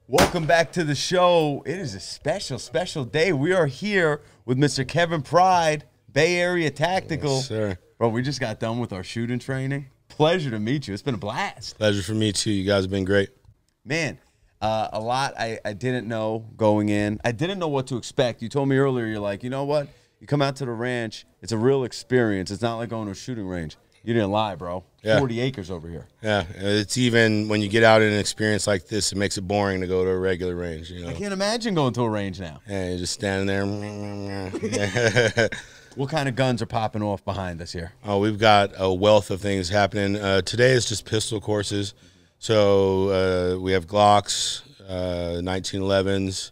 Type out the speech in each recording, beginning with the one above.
Welcome back to the show. It is a special, special day. We are here with Mr. Kevin Pride, Bay Area Tactical. Yes, sir. Bro, we just got done with our shooting training. Pleasure to meet you. It's been a blast. Pleasure for me, too. You guys have been great. Man, a lot I didn't know going in. I didn't know what to expect. You told me earlier, you're like, you know what? You come out to the ranch, it's a real experience. It's not like going to a shooting range. You didn't lie, bro. Yeah. 40 acres over here. Yeah, it's even when you get out in an experience like this, it makes it boring to go to a regular range. You know, I can't imagine going to a range now. yeah, you're just standing there. What kind of guns are popping off behind us here? Oh, we've got a wealth of things happening. Today is just pistol courses. So we have Glocks, 1911s.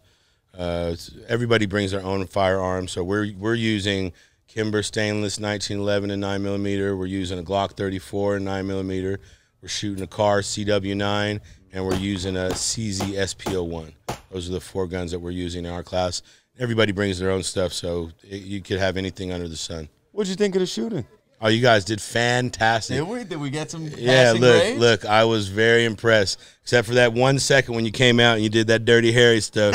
Everybody brings their own firearms. So we're using Kimber stainless 1911 and 9mm. We're using a Glock 34 and 9mm. We're shooting a Car CW9, and we're using a CZ SP01. Those are the 4 guns that we're using in our class. Everybody brings their own stuff, so you could have anything under the sun. What'd you think of the shooting? Oh, you guys did fantastic. Did we? Did we get some Yeah, passing grades? look, I was very impressed, except for that 1 second when you came out and you did that Dirty Harry stuff.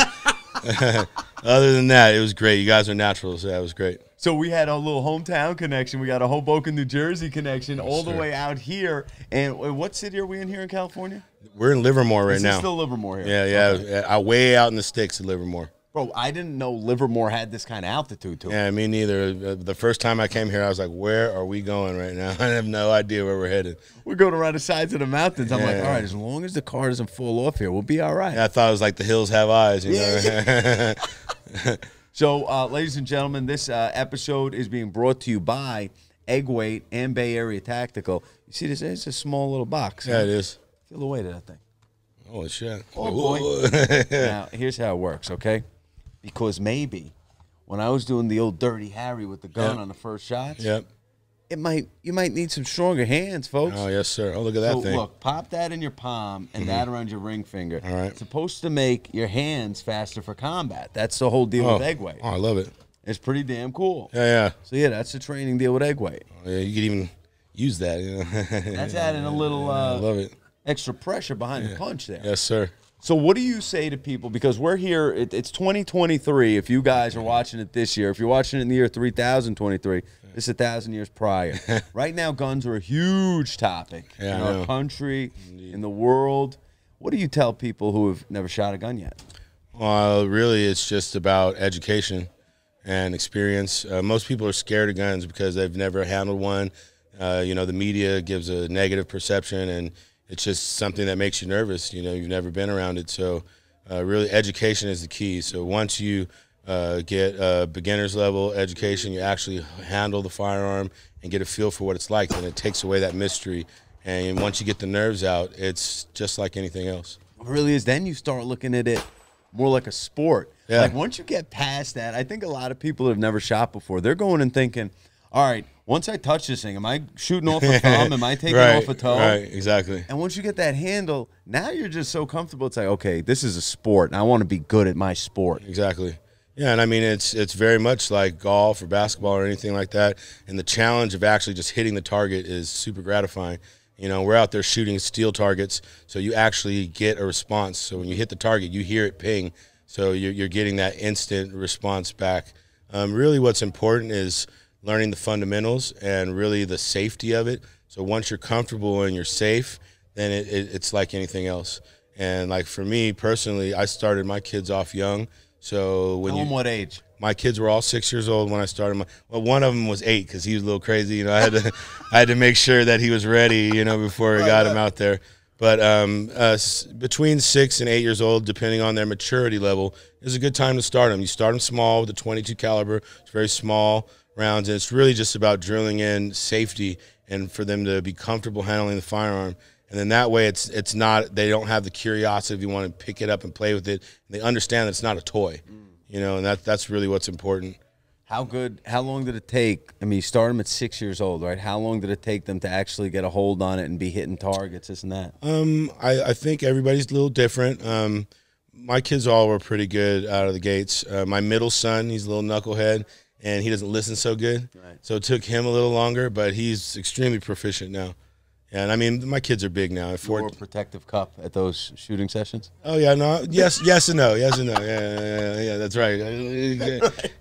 Other than that, it was great. You guys are naturals. So that was great. So we had a little hometown connection. We got a Hoboken, New Jersey connection all the sir. way out here. And what city are we in here in California? We're in Livermore right This now. is still Livermore here. Yeah, Okay. yeah. Way out in the sticks of Livermore. Bro, I didn't know Livermore had this kind of altitude to it. Yeah, me neither. The first time I came here, I was like, where are we going right now? I have no idea where we're headed. We're going around the sides of the mountains. I'm like, Yeah. all right, as long as the car doesn't fall off here, we'll be all right. Yeah, I thought it was like the hills have eyes, you know? Yeah. So, ladies and gentlemen, this episode is being brought to you by Egg Weight and Bay Area Tactical. You see this? It's a small little box. Yeah, it is. Feel the weight of that thing. Oh, shit. Oh, boy. Now, here's how it works, okay? Because maybe when I was doing the old Dirty Harry with the gun Yep. on the first shots, Yep. you might need some stronger hands, folks. Oh, yes, sir. Oh, look at that So thing. look, pop that in your palm and that around your ring finger. All right. It's supposed to make your hands faster for combat. That's the whole deal with Egg Weight. Oh, I love it. It's pretty damn cool. Yeah, yeah. So yeah, that's the training deal with Egg Weight. Oh, yeah, you could even use that, you know? That's adding a little I love it. extra pressure behind the punch there. Yes, sir. So what do you say to people? Because we're here, it's 2023. If you guys are watching it this year, if you're watching it in the year 3023, this is 1,000 years prior. Right now, guns are a huge topic Yeah, in I our know. country, in the world. What do you tell people who have never shot a gun yet? Really, it's just about education and experience. Most people are scared of guns because they've never handled one. You know, the media gives a negative perception, and it's just something that makes you nervous. You know, you've never been around it. So really, education is the key. So once you get a beginner's level education, you actually handle the firearm and get a feel for what it's like, then it takes away that mystery. And once you get the nerves out, it's just like anything else. It really is. Then you start looking at it more like a sport. Yeah. Like once you get past that, I think a lot of people that have never shot before, they're going and thinking, all right, once I touch this thing, am I shooting off a thumb? Am I taking Right, off a toe? right, exactly. And once you get that handle, now you're just so comfortable. It's like, okay, this is a sport, and I want to be good at my sport. Exactly. Yeah, and I mean, it's very much like golf or basketball or anything like that. And the challenge of actually just hitting the target is super gratifying. You know, we're out there shooting steel targets, so you actually get a response. So when you hit the target, you hear it ping. So you're getting that instant response back. Really what's important is learning the fundamentals and really the safety of it. So once you're comfortable and you're safe, then it's like anything else. And like for me personally, I started my kids off young. So when What age? my kids were all 6 years old when I started. Well, one of them was 8 because he was a little crazy. You know, I had to make sure that he was ready, you know, before I got him out there. But between 6 and 8 years old, depending on their maturity level, is a good time to start them. You start them small with a .22 caliber. It's very small rounds, and it's really just about drilling in safety and for them to be comfortable handling the firearm. And then that way, it's not, they don't have the curiosity if you want to pick it up and play with it. They understand that it's not a toy, you know, and that's really what's important. How long did it take? I mean, you start them at 6 years old, right? How long did it take them to actually get a hold on it and be hitting targets, this and that? I think everybody's a little different. My kids all were pretty good out of the gates. My middle son, he's a little knucklehead, and he doesn't listen so good. Right. So it took him a little longer, but he's extremely proficient now. And I mean, my kids are big now. Or protective cup at those shooting sessions. Oh yeah, no, yes and no, yes and no, yeah, that's right.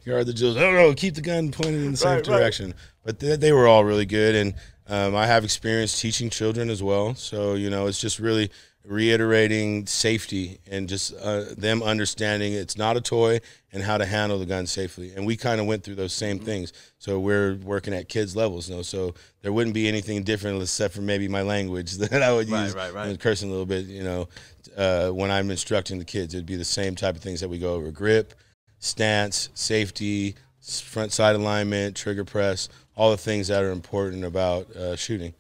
Guard the jewels. Oh no, keep the gun pointed in the same direction. But they were all really good, and I have experience teaching children as well. So it's just really reiterating safety and just them understanding it's not a toy and how to handle the gun safely. And we kind of went through those same things. So we're working at kids levels, so there wouldn't be anything different except for maybe my language that I would use, cursing a little bit, when I'm instructing the kids. It'd be the same type of things that we go over: grip, stance, safety, front side alignment, trigger press, all the things that are important about shooting,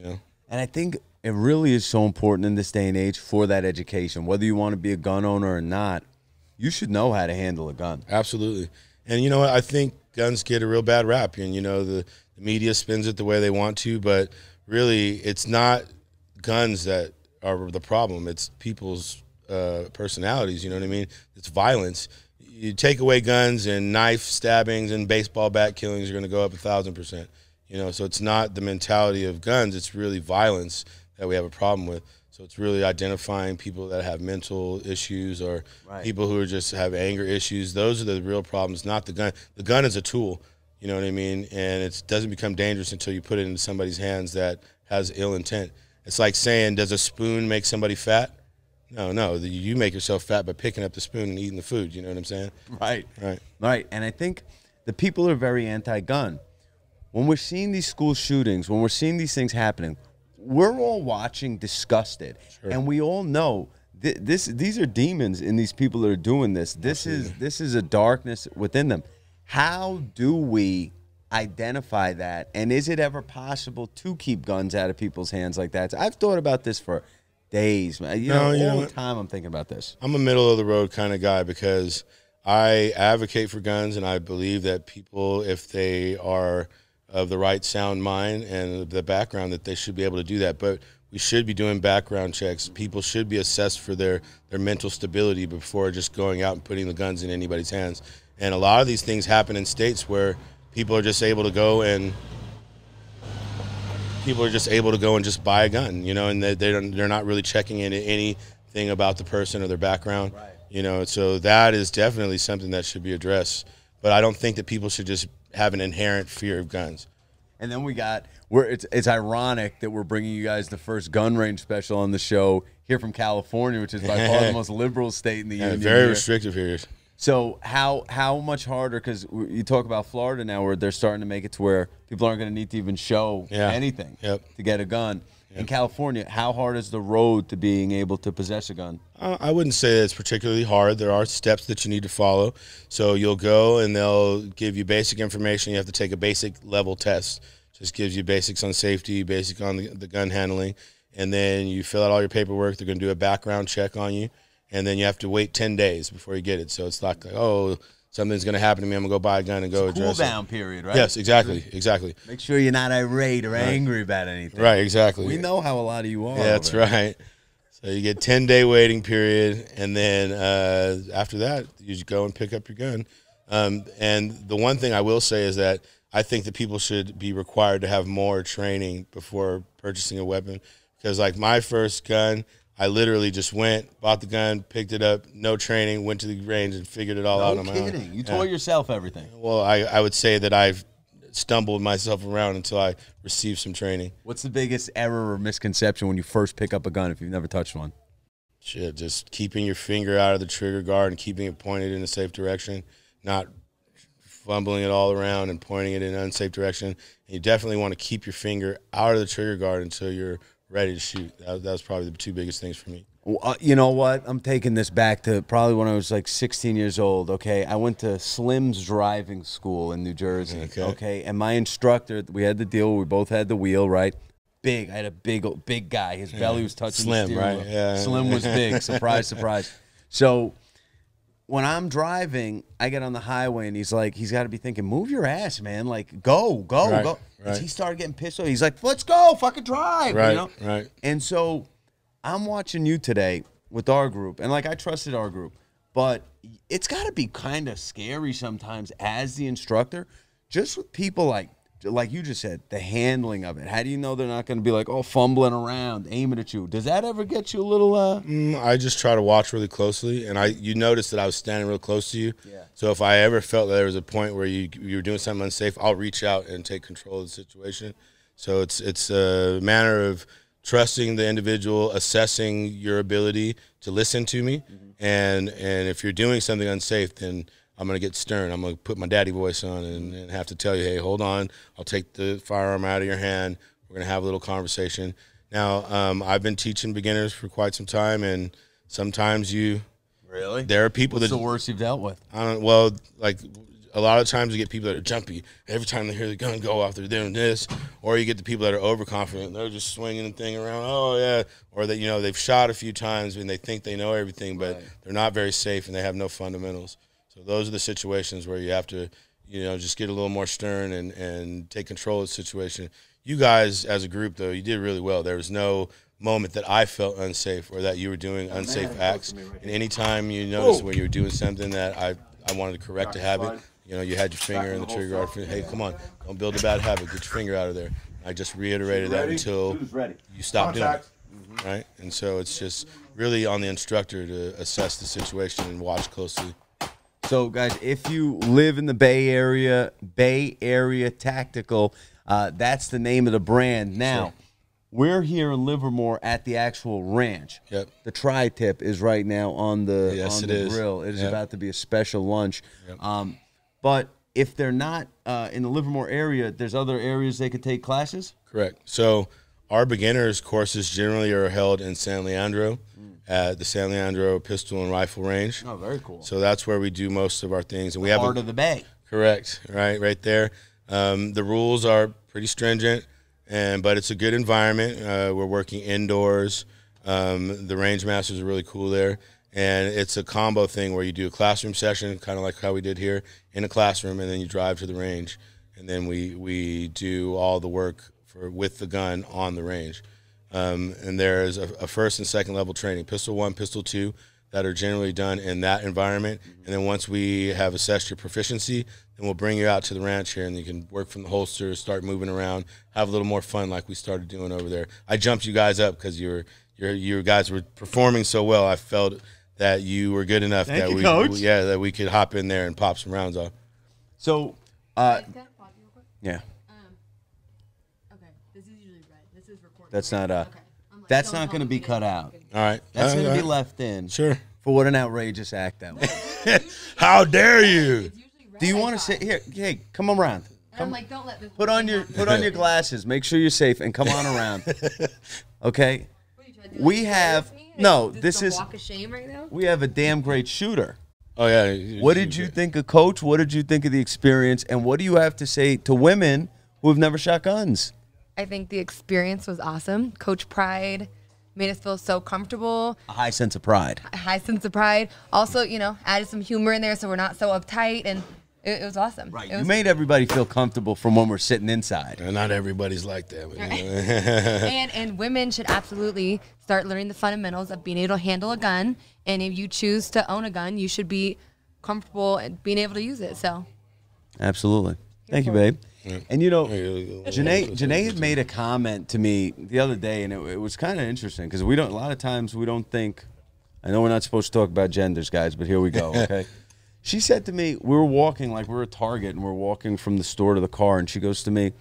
And I think it really is so important in this day and age for that education. Whether you want to be a gun owner or not, you should know how to handle a gun. Absolutely. And you know what? I think guns get a real bad rap, and the media spins it the way they want to, but really it's not guns that are the problem. It's people's personalities, you know what I mean? It's violence. You take away guns, and knife stabbings and baseball bat killings are going to go up 1,000%. So it's not the mentality of guns, it's really violence that we have a problem with. So it's really identifying people that have mental issues or people who are just have anger issues. Those are the real problems, not the gun. The gun is a tool, you know what I mean? And it doesn't become dangerous until you put it into somebody's hands that has ill intent. It's like saying, does a spoon make somebody fat? No. You make yourself fat by picking up the spoon and eating the food, you know what I'm saying? Right. And I think the people are very anti-gun. When we're seeing these school shootings, when we're seeing these things happening, we're all watching disgusted, and we all know these are demons in these people that are doing this. This is a darkness within them. How do we identify that, and is it ever possible to keep guns out of people's hands like that? I've thought about this for days, man. All the time I'm thinking about this. I'm a middle of the road kind of guy because I advocate for guns, and I believe that people, if they are of the right sound mind and the background, that they should be able to do that. But we should be doing background checks. People should be assessed for their mental stability before just going out and putting the guns in anybody's hands. And a lot of these things happen in states where people are just able to go and just buy a gun, and they're not really checking into anything about the person or their background, So that is definitely something that should be addressed. But I don't think that people should just have an inherent fear of guns. And then it's ironic that we're bringing you guys the first gun range special on the show here from California, which is by far the most liberal state in the union. Very restrictive here. So how much harder, because you talk about Florida now where they're starting to make it to where people aren't going to need to even show anything to get a gun. In California, how hard is the road to being able to possess a gun? I wouldn't say it's particularly hard. There are steps that you need to follow. So you'll go and they'll give you basic information. You have to take a basic level test. Just gives you basics on safety, basic on the gun handling. And then you fill out all your paperwork. They're going to do a background check on you. And then you have to wait 10 days before you get it. So it's like something's going to happen to me. I'm going to go buy a gun and go address it. Cool down period, right? Yes, exactly. Make sure you're not irate or angry about anything. Right, exactly. We know how a lot of you are. Yeah, that's right. So you get 10-day waiting period, and then after that, you just go and pick up your gun. And the one thing I will say is that I think that people should be required to have more training before purchasing a weapon. Because like my first gun, I literally just went, bought the gun, picked it up, no training, went to the range and figured it all out on my own. No kidding. You taught yourself everything. Well, I would say that I've stumbled myself around until I received some training. What's the biggest error or misconception when you first pick up a gun if you've never touched one? Shit, just keeping your finger out of the trigger guard and keeping it pointed in a safe direction, not fumbling it all around and pointing it in an unsafe direction. And you definitely want to keep your finger out of the trigger guard until you're ready to shoot. That was probably the two biggest things for me. You know what? I'm taking this back to probably when I was like 16 years old, okay? I went to Slim's driving school in New Jersey, okay? And my instructor, we had the deal. We both had the wheel, right? Big. I had a big guy. His belly was touching Slim, the steering right? wheel. Yeah. Slim was big. Surprise, surprise. So when I'm driving, I get on the highway, and he's got to be thinking, move your ass, man. Like, go. Right. He started getting pissed off. He's like, let's go, fucking drive. Right, right. And so I'm watching you today with our group, and like I trusted our group, but it's got to be kind of scary sometimes as the instructor, just with people like like you just said, the handling of it. How do you know they're not going to be like, oh, fumbling around, aiming at you? Does that ever get you a little? I just try to watch really closely, and you noticed that I was standing real close to you. Yeah. So if I ever felt that there was a point where you were doing something unsafe, I'll reach out and take control of the situation. So it's a matter of trusting the individual, assessing your ability to listen to me, and if you're doing something unsafe, then I'm going to get stern. I'm going to put my daddy voice on and have to tell you, hey, hold on. I'll take the firearm out of your hand. We're going to have a little conversation. Now, I've been teaching beginners for quite some time, and sometimes Really? There are people What's the worst you've dealt with? Well, like a lot of times you get people that are jumpy. Every time they hear the gun go off, they're doing this. Or you get the people that are overconfident. They're just swinging the thing around. Oh, yeah. Or that, they've shot a few times and they think they know everything, but they're not very safe and they have no fundamentals. So those are the situations where you have to, just get a little more stern and take control of the situation. You guys, as a group, though, you did really well. There was no moment that I felt unsafe or that you were doing unsafe acts. And any time you noticed when you were doing something that I wanted to correct a habit, you had your finger in the trigger guard. Hey, come on, don't build a bad habit. Get your finger out of there. I just reiterated that until you stopped doing it. Right? And so it's just really on the instructor to assess the situation and watch closely. So, guys, if you live in the Bay Area Tactical, that's the name of the brand. Now, we're here in Livermore at the actual ranch. Yep. The tri-tip is right now on the grill. It is about to be a special lunch. Yep. But if they're not in the Livermore area, there's other areas they could take classes? Correct. So our beginners courses generally are held in San Leandro at the San Leandro Pistol and Rifle Range. Oh, very cool. So that's where we do most of our things. And we have Heart of the Bay. Correct. Right there. The rules are pretty stringent, but it's a good environment. We're working indoors. The range masters are really cool there. And it's a combo thing where you do a classroom session, kind of like how we did here, in a classroom, and then you drive to the range. And then we do all the work with the gun on the range. And there's a first and second level training, Pistol 1, Pistol 2, that are generally done in that environment. And then once we have assessed your proficiency, then we'll bring you out to the ranch here, and you can work from the holster, start moving around, have a little more fun like we started doing over there. I jumped you guys up because you guys were performing so well. I felt that you were good enough that we could hop in there and pop some rounds off. So, Can I pause you real quick? yeah, Okay, this is usually red. This is recorded. that's right? not Okay. I'm like, that's don't not going to tell be me cut it's out. fucking- All right. That's going to All be right. left in. Sure. For what an outrageous act that was. How dare you? It's usually red. Do you I want to thought. sit here? Hey, come around. And I'm like, don't let this. Put on your glasses. Make sure you're safe and come on around. Okay? What are you trying to do, We like, have- embarrass me? no, Is this a is- walk of shame right now. We have a damn great shooter. Oh, yeah. What did you think of Coach? What did you think of the experience? And what do you have to say to women who have never shot guns? I think the experience was awesome. Coach Pride made us feel so comfortable. A high sense of pride. A high sense of pride. Also, added some humor in there so we're not so uptight, and it was awesome. Right. It You was, made everybody feel comfortable from when we're sitting inside. Not everybody's like that. But, and women should absolutely start learning the fundamentals of being able to handle a gun. And if you choose to own a gun, you should be comfortable and being able to use it. So, Absolutely. Thank you, babe. And Janae had made a comment to me the other day, and it was kind of interesting because a lot of times we don't think. I know we're not supposed to talk about genders, guys, but here we go. Okay. She said to me, we were walking like we're at Target, and we're walking from the store to the car, and she goes to me,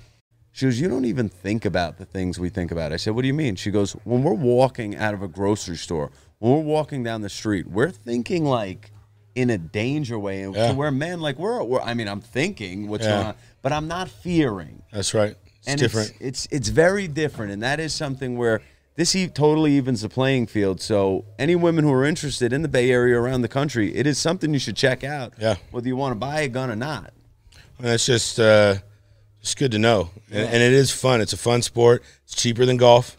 you don't even think about the things we think about. I said, what do you mean? She goes, when we're walking out of a grocery store, when we're walking down the street, we're thinking like in a danger way, and to where men like I'm thinking what's going on, but I'm not fearing. That's right. It's different. It's very different, and that is something where this totally evens the playing field. So any women who are interested in the Bay Area around the country, it is something you should check out. Yeah. Whether you want to buy a gun or not. And it's just good to know, and it is fun. It's a fun sport. It's cheaper than golf,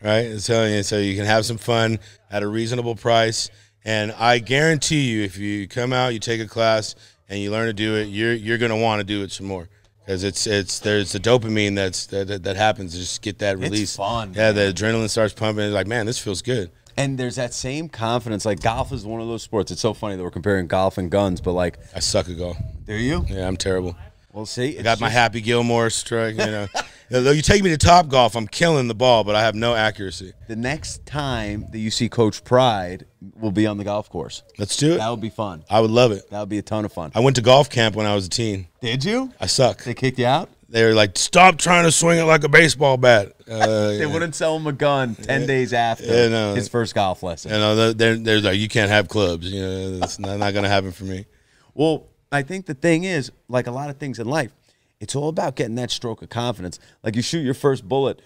right? So you can have some fun at a reasonable price. And I guarantee you, if you come out, you take a class, and you learn to do it, you're going to want to do it some more. Because there's the dopamine that happens to just get that release. It's fun. Yeah, the adrenaline starts pumping. It's like, man, this feels good. And there's that same confidence. Like golf is one of those sports. It's so funny that we're comparing golf and guns, but like, I suck at golf. do you? Yeah, I'm terrible. Well, see, I got my Happy Gilmore strike. You know, though you take me to Top Golf, I'm killing the ball, but I have no accuracy. The next time that you see Coach Pride will be on the golf course. Let's do it. That would be fun. I would love it. That would be a ton of fun. I went to golf camp when I was a teen. Did you? I suck. They kicked you out? They were like, "Stop trying to swing it like a baseball bat." They wouldn't sell him a gun 10 days after his first golf lesson. You know, they're like, "You can't have clubs." You know, it's not going to happen for me. Well, I think the thing is, like a lot of things in life, it's all about getting that stroke of confidence. Like you shoot your first bullet,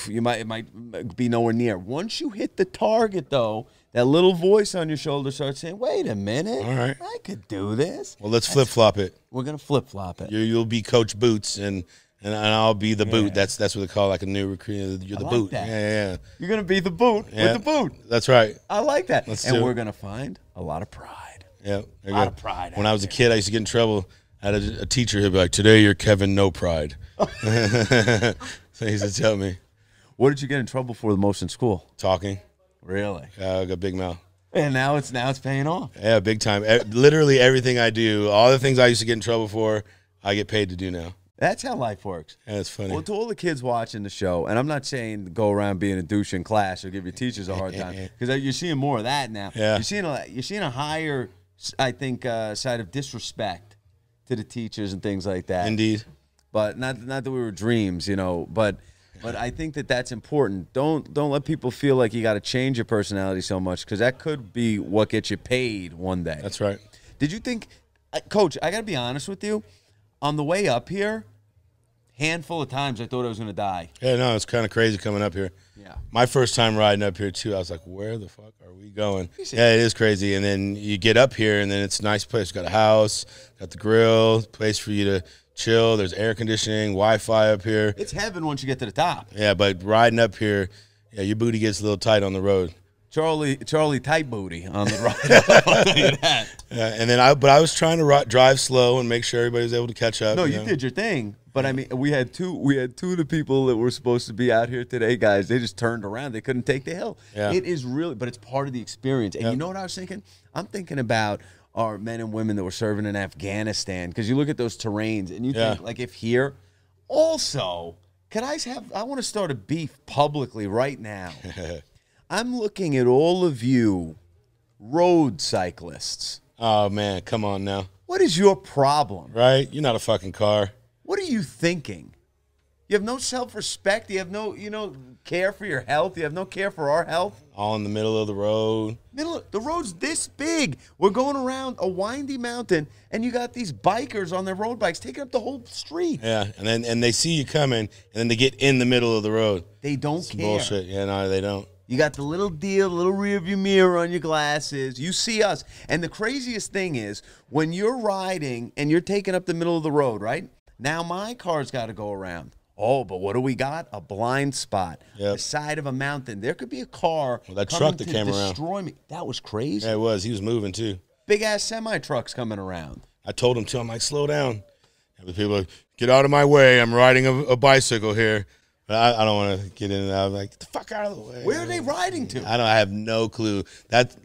it might be nowhere near. Once you hit the target, though, that little voice on your shoulder starts saying, "Wait a minute, all right, I could do this." Well, let's flip flop it. We're gonna flip flop it. You'll be Coach Boots, and I'll be the boot. That's what they call like a new recruit. You're the like boot. That. Yeah. You're gonna be the boot with the boot. That's right. I like that. And we're gonna find a lot lot of pride. Yeah, a lot of pride. When I was a kid, I used to get in trouble. I had a teacher who'd be like, "Today you're Kevin No Pride." So he used to tell me. What did you get in trouble for the most in school? Talking. Really? I got big mouth. And now it's paying off. Yeah, big time. Literally everything I do, all the things I used to get in trouble for, I get paid to do now. That's how life works. And it's funny. Well, to all the kids watching the show, and I'm not saying go around being a douche in class or give your teachers a hard time, because you're seeing more of that now. Yeah. You're seeing a higher, I think, side of disrespect to the teachers and things like that. Indeed. But not that we were dreams, you know. But I think that's important. Don't let people feel like you got to change your personality so much, because that could be what gets you paid one day. That's right. Did you think, Coach? I got to be honest with you. On the way up here, handful of times I thought I was going to die. Yeah, no, it's kind of crazy coming up here. Yeah. My first time riding up here, too, I was like, where the fuck are we going? Yeah, it is crazy. And then you get up here, and then it's a nice place. Got a house, got the grill, place for you to chill. There's air conditioning, Wi-Fi up here. It's heaven once you get to the top. Yeah, but riding up here, yeah, your booty gets a little tight on the road. Charlie tight booty on the ride. I'll tell you that. Yeah, and then I was trying to drive slow and make sure everybody was able to catch up. No, you did your thing. But I mean, we had two of the people that were supposed to be out here today, guys. They just turned around. They couldn't take the hill. Yeah. It is really, but it's part of the experience. And you know what I was thinking? I'm thinking about our men and women that were serving in Afghanistan, because you look at those terrains and you think, like, if here, also, I want to start a beef publicly right now. I'm looking at all of you road cyclists. Oh, man, come on now. What is your problem? Right? You're not a fucking car. What are you thinking? You have no self-respect. You have no, care for your health. You have no care for our health. All in the middle of the road. The road's this big. We're going around a windy mountain, and you got these bikers on their road bikes taking up the whole street. Yeah, and they see you coming, and then they get in the middle of the road. They don't care. Bullshit. Yeah, no, they don't. You got the little rear view mirror on your glasses. You see us. And the craziest thing is, when you're riding and you're taking up the middle of the road, right? Now my car's got to go around. Oh, but what do we got? A blind spot. Yep. The side of a mountain. There could be a car that coming truck that to came destroy around. me. That was crazy. Yeah, it was. He was moving, too. Big-ass semi-trucks coming around. I told him, too. I'm like, slow down. And the people are like, get out of my way. I'm riding a bicycle here. But I don't want to get into that. I'm like, get the fuck out of the way. Where are they riding to? I have no clue.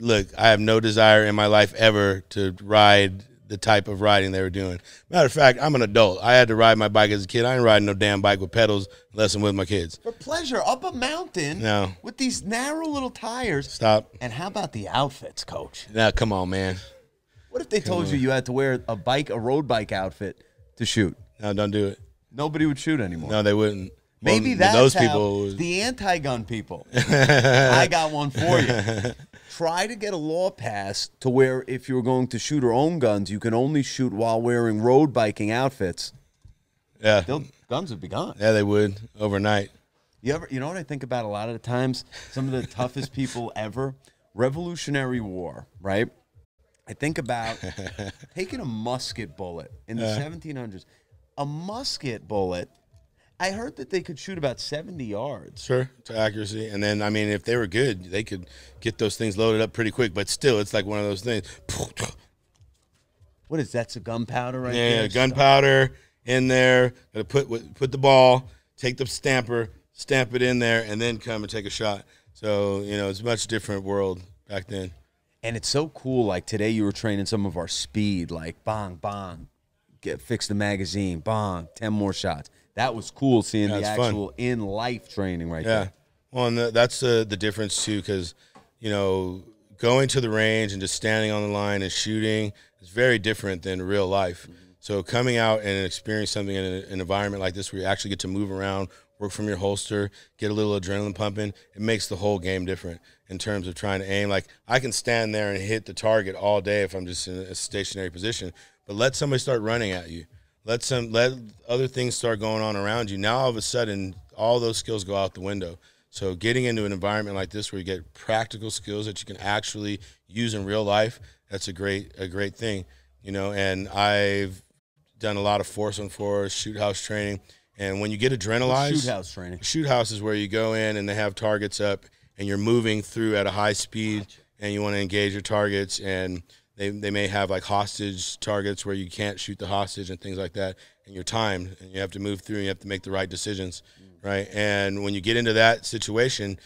Look, I have no desire in my life ever to ride the type of riding they were doing. Matter of fact, I'm an adult. I had to ride my bike as a kid. I ain't riding no damn bike with pedals unless I'm with my kids. For pleasure, up a mountain with these narrow little tires. Stop. And how about the outfits, Coach? Now, come on, man. What if they told you had to wear a road bike outfit to shoot? No, don't do it. Nobody would shoot anymore. No, they wouldn't. Maybe well, that's those people. The anti-gun people. I got one for you. Try to get a law passed to where if you're going to shoot or own guns, you can only shoot while wearing road biking outfits. Yeah. Guns would be gone. Yeah, they would overnight. You know what I think about a lot of the times? Some of the toughest people ever. Revolutionary War, right? I think about taking a musket bullet in the 1700s. A musket bullet. I heard that they could shoot about 70 yards. Sure, to accuracy. And then, I mean, if they were good, they could get those things loaded up pretty quick. But still, it's like one of those things. What is that? That's a gunpowder right there? Yeah, gunpowder in there. Got to put the ball, take the stamper, stamp it in there, and then come and take a shot. So, it's a much different world back then. And it's so cool. Like today you were training some of our speed, like bang, bang, fix the magazine, bong, 10 more shots. That was cool seeing the actual in-life training right there. Well, and that's the difference too, because, you know, going to the range and just standing on the line and shooting is very different than real life. So coming out and experiencing something in an environment like this where you actually get to move around, work from your holster, get a little adrenaline pumping, it makes the whole game different in terms of trying to aim. Like, I can stand there and hit the target all day if I'm just in a stationary position, but let somebody start running at you. Let other things start going on around you. Now all of a sudden, all those skills go out the window. So getting into an environment like this where you get practical skills that you can actually use in real life, that's a great thing, you know. And I've done a lot of force on force, shoot house training. And when you get adrenalized, Shoot house training. Shoot house is where you go in and they have targets up and you're moving through at a high speed and you want to engage your targets, and they may have like hostage targets where you can't shoot the hostage and things like that, and you're timed and you have to move through and you have to make the right decisions, right? And when you get into that situation,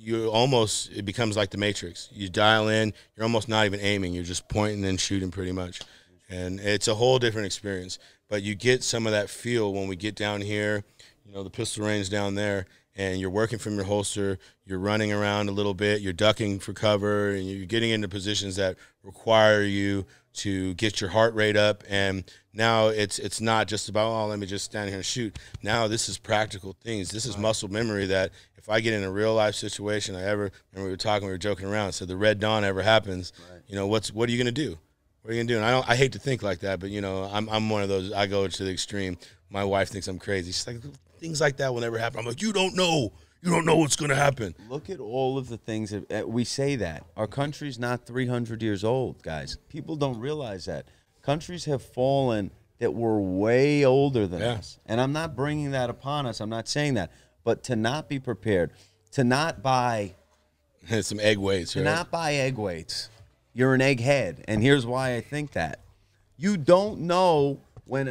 it becomes like the Matrix. You dial in, you're almost not even aiming, you're just pointing and shooting pretty much. And it's a whole different experience. But you get some of that feel when we get down here, you know, the pistol range down there, and you're working from your holster, you're running around a little bit, you're ducking for cover, and you're getting into positions that require you to get your heart rate up. And now it's not just about, oh, let me just stand here and shoot. Now this is practical things. This is muscle memory that if I get in a real life situation, remember we were talking, we were joking around, so the red dawn ever happens, you know, what are you going to do? What are you gonna do? And I hate to think like that, but you know, I'm one of those. I go to the extreme. My wife thinks I'm crazy. She's like, things like that will never happen. I'm like, you don't know what's gonna happen. Look at all of the things that we say that our country's not 300 years old, guys. People don't realize that countries have fallen that were way older than us. And I'm not bringing that upon us. I'm not saying that, but to not be prepared, to not buy some egg weights, to not buy egg weights. You're an egghead, and here's why I think that. You don't know when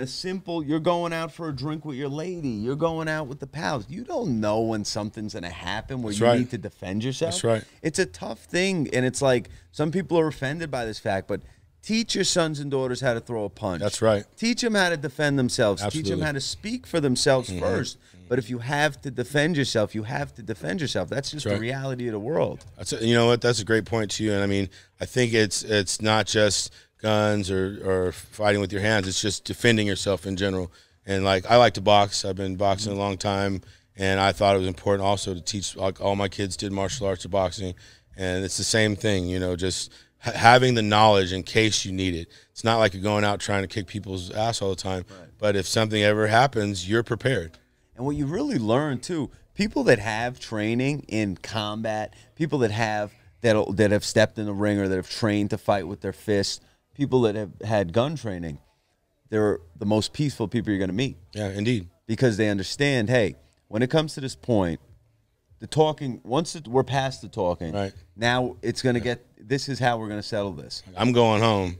you're going out for a drink with your lady, you're going out with the pals. You don't know when something's going to happen where you need to defend yourself. That's right. It's a tough thing, and it's like some people are offended by this fact, but teach your sons and daughters how to throw a punch. That's right. Teach them how to defend themselves. Absolutely. Teach them how to speak for themselves first. But if you have to defend yourself, you have to defend yourself. That's just the reality of the world. You know what? That's a great point too. And I mean, I think it's not just guns or fighting with your hands. It's just defending yourself in general. And like, I like to box. I've been boxing a long time, and I thought it was important also to teach. Like, all my kids did martial arts or boxing, and it's the same thing. You know, just having the knowledge in case you need it. It's not like you're going out trying to kick people's ass all the time. But if something ever happens, you're prepared. And what you really learn too, people that have training in combat, people that have stepped in the ring or that have trained to fight with their fists, people that have had gun training, they're the most peaceful people you're going to meet. Yeah, indeed. Because they understand, hey, when it comes to this point, the talking, we're past the talking, now it's going to this is how we're going to settle this. I'm going home,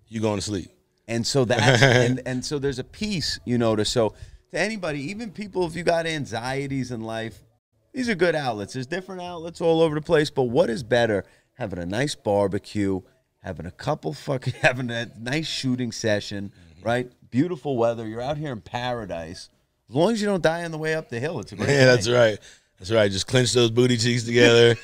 you going to sleep. And so that's, and so there's a peace, you know, to anybody, even people, if you got anxieties in life, these are good outlets. There's different outlets all over the place, but what is better? Having a nice barbecue, having a nice shooting session, right? Beautiful weather. You're out here in paradise. As long as you don't die on the way up the hill, it's a great thing. That's right. That's right. Just clench those booty cheeks together.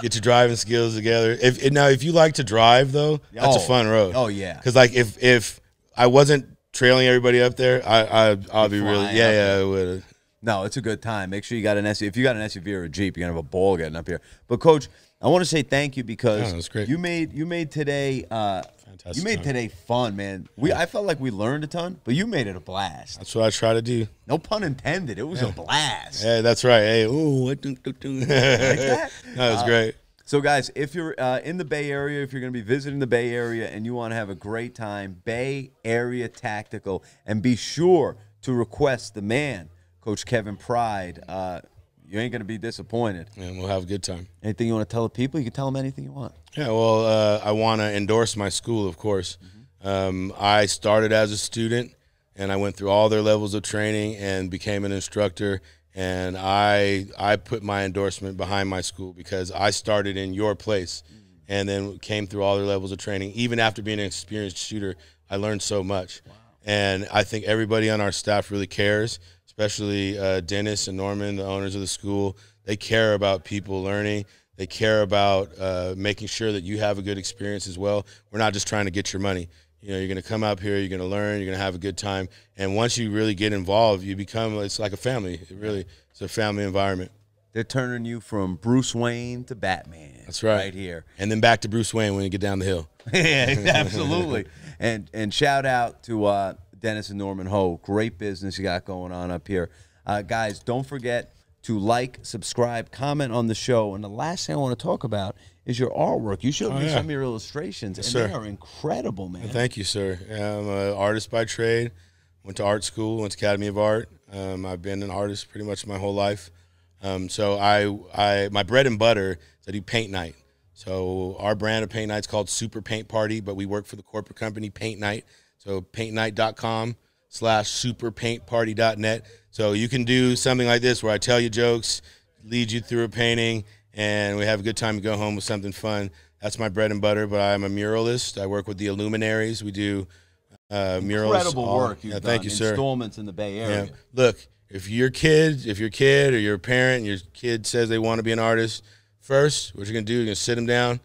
Get your driving skills together. If you like to drive though, that's a fun road. Oh yeah. Because like if I wasn't trailing everybody up there, I'll be really I would. No, it's a good time. Make sure you got an SUV. If you got an SUV or a Jeep, you're gonna have a ball getting up here. But Coach, I want to say thank you because that's great. you made today Fantastic. You made today fun, man. I felt like we learned a ton, but you made it a blast. That's what I try to do. No pun intended. It was a blast. Yeah, that's right. Hey, ooh, like that? That was great. So, guys, if you're in the Bay Area, if you're going to be visiting the Bay Area and you want to have a great time, Bay Area Tactical, and be sure to request the man, Coach Kevin Pride. You ain't going to be disappointed. And we'll have a good time. Anything you want to tell the people? You can tell them anything you want. Yeah, well, I want to endorse my school, of course. I started as a student, and I went through all their levels of training and became an instructor. And I put my endorsement behind my school because I started in your place and then came through all their levels of training. Even after being an experienced shooter, I learned so much. Wow. And I think everybody on our staff really cares, especially Dennis and Norman, the owners of the school. They care about people learning. They care about making sure that you have a good experience as well. We're not just trying to get your money. You know, you're going to come up here, you're going to learn, you're going to have a good time. And once you really get involved, you become, it's like a family. It's a family environment. They're turning you from Bruce Wayne to Batman. That's right. Right here. And then back to Bruce Wayne when you get down the hill. Yeah, absolutely. And shout out to Dennis and Norman Ho. Great business you got going on up here. Guys, don't forget to like, subscribe, comment on the show. And the last thing I want to talk about is your artwork. You showed me some of your illustrations, and they are incredible, man. Thank you, sir. I'm an artist by trade. Went to art school, went to Academy of Art. I've been an artist pretty much my whole life. So my bread and butter is I do paint night. So our brand of paint night is called Super Paint Party, but we work for the corporate company Paint Night. So paintnight.com/superpaintparty.net. So you can do something like this where I tell you jokes, lead you through a painting, and we have a good time to go home with something fun. That's my bread and butter, but I'm a muralist. I work with the Illuminaries. We do murals. Incredible work you've done. Thank you, sir. Installments in the Bay Area. Yeah. Look, if your kid or you're a parent and your kid says they want to be an artist, first, what you're going to do, you're going to sit them down.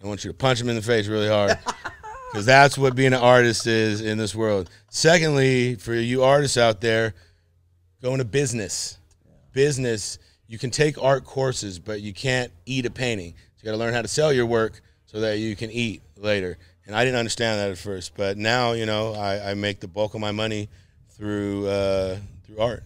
I want you to punch them in the face really hard, because that's what being an artist is in this world. Secondly, for you artists out there, go into business. Business, you can take art courses, but you can't eat a painting. So you got to learn how to sell your work so that you can eat later. And I didn't understand that at first, but now, you know, I make the bulk of my money through art.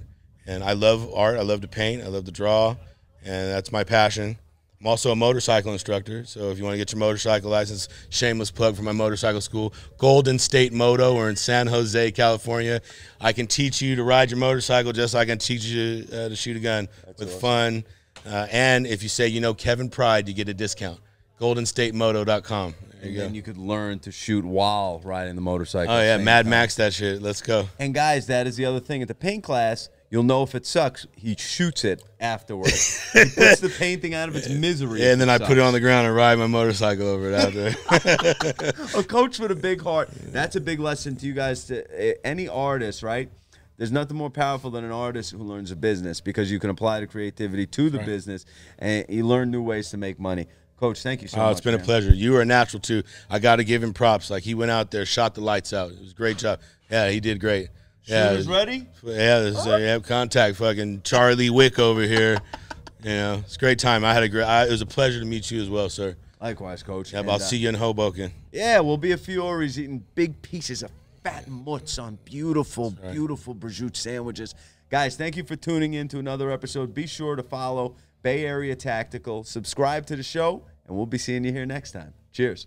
And I love art. I love to paint. I love to draw, and that's my passion. I'm also a motorcycle instructor, so if you want to get your motorcycle license, shameless plug for my motorcycle school, Golden State Moto. We're in San Jose, California. I can teach you to ride your motorcycle just like I can teach you to shoot a gun with fun. And if you say, you know, Kevin Pride, you get a discount. GoldenStateMoto.com. And then you could learn to shoot while riding the motorcycle. Oh, yeah, Mad Max that shit. Let's go. And, guys, that is the other thing. At the paint class, you'll know if it sucks. He shoots it afterwards. He puts the painting out of its misery. Yeah, and then I put it on the ground and ride my motorcycle over it out there. A coach with a big heart. That's a big lesson to you guys. To any artist, right? There's nothing more powerful than an artist who learns a business, because you can apply the creativity to the business, and you learn new ways to make money. Coach, thank you so much. Oh, it's been a pleasure. You were a natural, too. I got to give him props. Like, he went out there, shot the lights out. It was a great job. Yeah, he did great. Shooters ready? Yeah, there's contact. Fucking Charlie Wick over here. You know, it's a great time. It was a pleasure to meet you as well, sir. Likewise, Coach. Yeah, I'll see you in Hoboken. Yeah, we'll be a few Orries eating big pieces of fat mutts on beautiful, beautiful prosciutto sandwiches. Guys, thank you for tuning in to another episode. Be sure to follow Bay Area Tactical. Subscribe to the show, and we'll be seeing you here next time. Cheers.